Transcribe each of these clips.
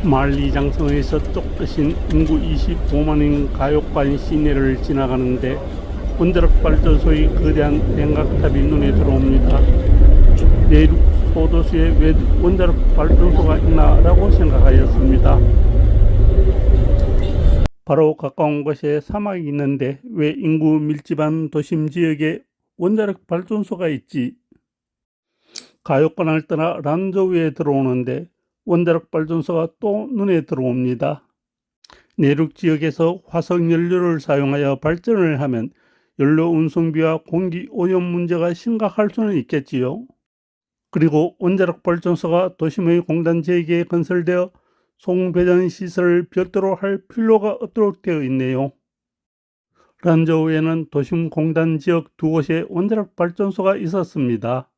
만리장성에서 똑떠신 인구 25만인 가옥관 시내를 지나가는데 원자력 발전소의 거대한 냉각탑이 눈에 들어옵니다. 내륙 소도시에 왜 원자력 발전소가 있나 라고 생각하였습니다. 바로 가까운 곳에 사막이 있는데 왜 인구 밀집한 도심 지역에 원자력 발전소가 있지? 가요권을 떠나 란저우에 들어오는데 원자력 발전소가 또 눈에 들어옵니다. 내륙 지역에서 화석 연료를 사용하여 발전을 하면 연료 운송비와 공기 오염 문제가 심각할 수는 있겠지요. 그리고 원자력 발전소가 도심의 공단 지역에 건설되어 송배전 시설을 별도로 할 필요가 없도록 되어 있네요. 란저우에는 도심 공단 지역 두 곳에 원자력 발전소가 있었습니다.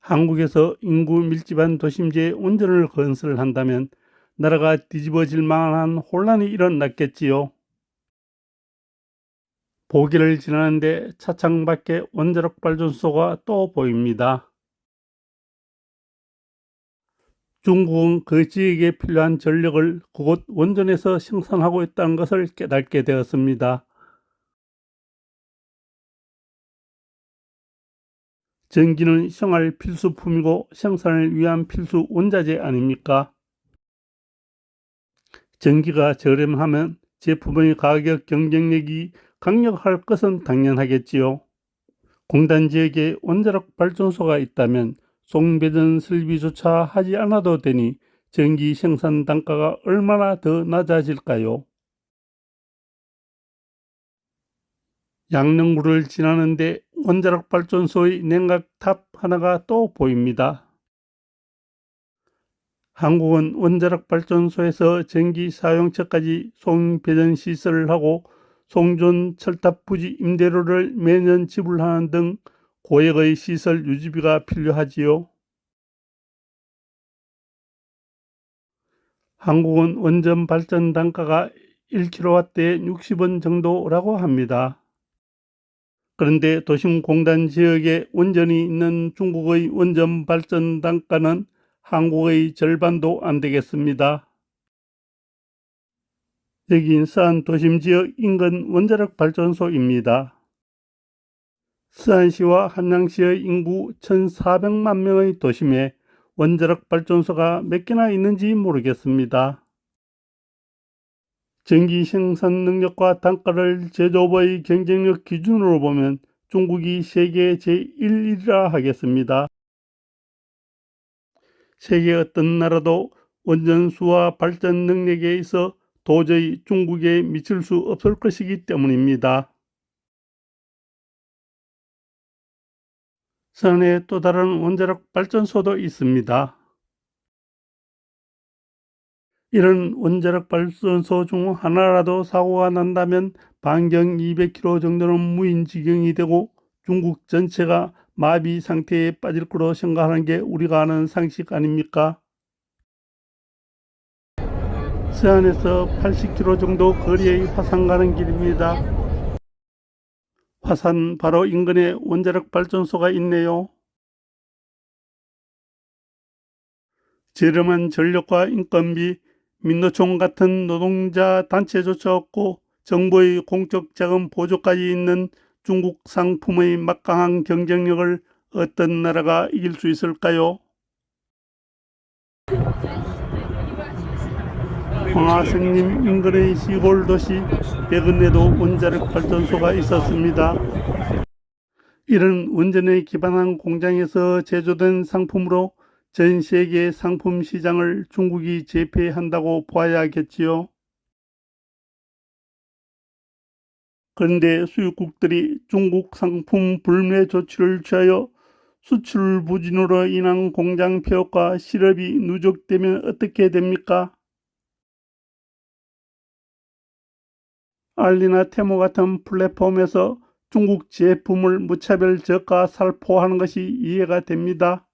한국에서 인구 밀집한 도심지에 원전을 건설한다면 나라가 뒤집어질 만한 혼란이 일어났겠지요. 보기를 지나는데 차창 밖에 원자력 발전소가 또 보입니다. 중국은 그 지역에 필요한 전력을 그곳 원전에서 생산하고 있다는 것을 깨닫게 되었습니다. 전기는 생활 필수품이고 생산을 위한 필수 원자재 아닙니까? 전기가 저렴하면 제품의 가격 경쟁력이 강력할 것은 당연하겠지요. 공단 지역에 원자력 발전소가 있다면 송배전 설비조차 하지 않아도 되니 전기 생산 단가가 얼마나 더 낮아질까요? 양릉구를 지나는데 원자력 발전소의 냉각탑 하나가 또 보입니다. 한국은 원자력 발전소에서 전기 사용처까지 송배전 시설을 하고 송전 철탑 부지 임대료를 매년 지불하는 등 고액의 시설 유지비가 필요하지요. 한국은 원전 발전 단가가 1kW에 60원 정도라고 합니다. 그런데 도심 공단 지역에 원전이 있는 중국의 원전 발전 단가는 한국의 절반도 안 되겠습니다. 여긴 서안 도심 지역 인근 원자력 발전소입니다. 서안시와 한양시의 인구 1,400만 명의 도심에 원자력 발전소가 몇 개나 있는지 모르겠습니다. 전기 생산 능력과 단가를 제조업의 경쟁력 기준으로 보면 중국이 세계 제1위라 하겠습니다. 세계 어떤 나라도 원전수와 발전 능력에 있어 도저히 중국에 미칠 수 없을 것이기 때문입니다. 서안에 또 다른 원자력 발전소도 있습니다. 이런 원자력 발전소 중 하나라도 사고가 난다면 반경 200km 정도는 무인지경이 되고 중국 전체가 마비 상태에 빠질 거로 생각하는 게 우리가 아는 상식 아닙니까? 서안에서 80km 정도 거리의 화산 가는 길입니다. 화산 바로 인근에 원자력 발전소가 있네요. 저렴한 전력과 인건비, 민노총 같은 노동자 단체조차 없고 정부의 공적 자금 보조까지 있는 중국 상품의 막강한 경쟁력을 어떤 나라가 이길 수 있을까요? 황하생림 인근의 시골 도시 백은에도 원자력 발전소가 있었습니다. 이런 원전에 기반한 공장에서 제조된 상품으로 전 세계 상품 시장을 중국이 제패한다고 봐야겠지요. 그런데 수입국들이 중국 상품 불매 조치를 취하여 수출 부진으로 인한 공장 폐업과 실업이 누적되면 어떻게 됩니까? 알리나 테모 같은 플랫폼에서 중국 제품을 무차별 저가 살포하는 것이 이해가 됩니다.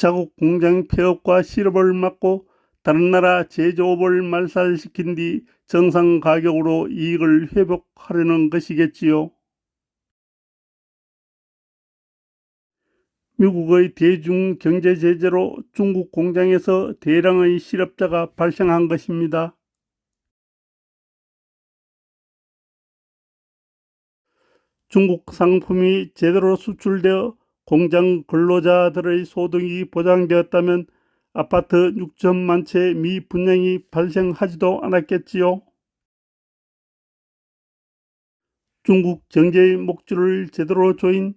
자국 공장 폐업과 실업을 막고 다른 나라 제조업을 말살시킨 뒤 정상 가격으로 이익을 회복하려는 것이겠지요. 미국의 대중 경제 제재로 중국 공장에서 대량의 실업자가 발생한 것입니다. 중국 상품이 제대로 수출되어 공장 근로자들의 소득이 보장되었다면 아파트 6천만 채 미분양이 발생하지도 않았겠지요. 중국 경제의 목줄을 제대로 조인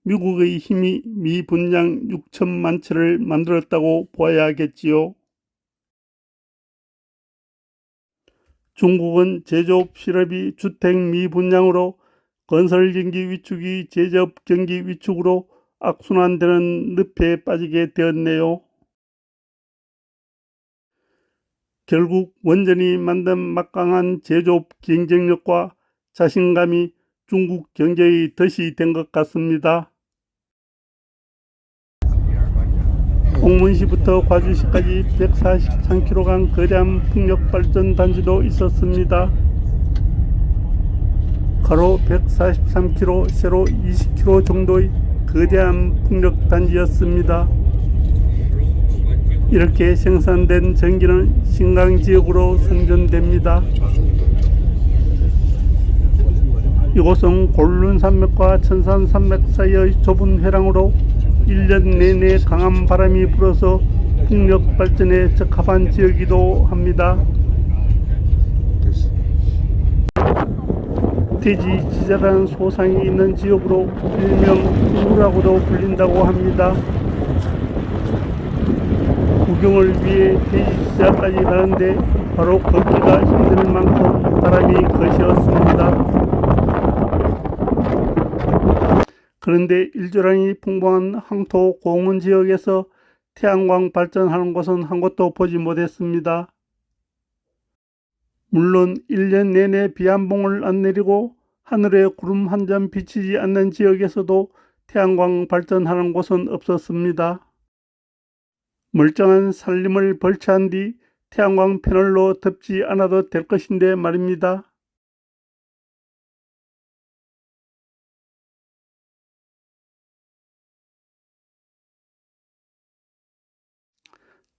미국의 힘이 미분양 6천만 채를 만들었다고 보아야겠지요. 중국은 제조업 실업이 주택 미분양으로 건설 경기 위축이 제조업 경기 위축으로 악순환되는 늪에 빠지게 되었네요. 결국 원전이 만든 막강한 제조업 경쟁력과 자신감이 중국 경제의 덫이 된 것 같습니다. 홍문시부터 과주시까지 143km 거대한 풍력발전 단지도 있었습니다. 가로 143km, 세로 20km 정도의 거대한 풍력단지였습니다. 이렇게 생산된 전기는 신강지역으로 송전됩니다. 이곳은 골륜산맥과 천산산맥 사이의 좁은 회랑으로 1년 내내 강한 바람이 불어서 풍력 발전에 적합한 지역이기도 합니다. 돼지지자라는 소상이 있는 지역으로 일명 우라고도 불린다고 합니다. 구경을 위해 돼지지자까지 가는데 바로 걷기가 힘들 만큼 바람이 거시었습니다. 그런데 일조량이 풍부한 황토 공원 지역에서 태양광 발전하는 곳은 한 곳도 보지 못했습니다. 물론 1년 내내 비 한 봉을 안 내리고 하늘에 구름 한 점 비치지 않는 지역에서도 태양광 발전하는 곳은 없었습니다. 멀쩡한 산림을 벌채한 뒤 태양광 패널로 덮지 않아도 될 것인데 말입니다.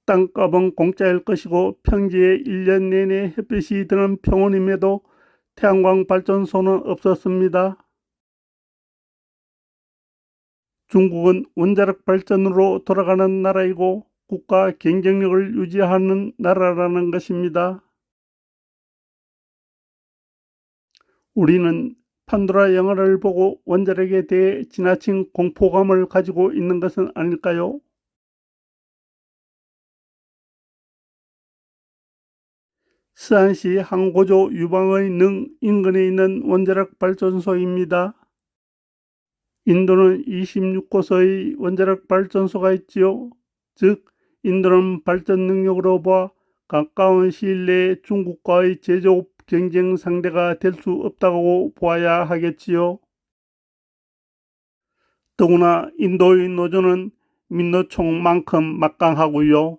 땅값은 공짜일 것이고 평지에 1년 내내 햇빛이 드는 평원임에도 태양광 발전소는 없었습니다. 중국은 원자력 발전으로 돌아가는 나라이고 국가 경쟁력을 유지하는 나라라는 것입니다. 우리는 판도라 영화를 보고 원자력에 대해 지나친 공포감을 가지고 있는 것은 아닐까요? 스안시 항고조 유방의 능 인근에 있는 원자력 발전소입니다. 인도는 26곳의 원자력 발전소가 있지요. 즉 인도는 발전 능력으로 보아 가까운 시일 내에 중국과의 제조업 경쟁 상대가 될 수 없다고 보아야 하겠지요. 더구나 인도의 노조는 민노총만큼 막강하고요.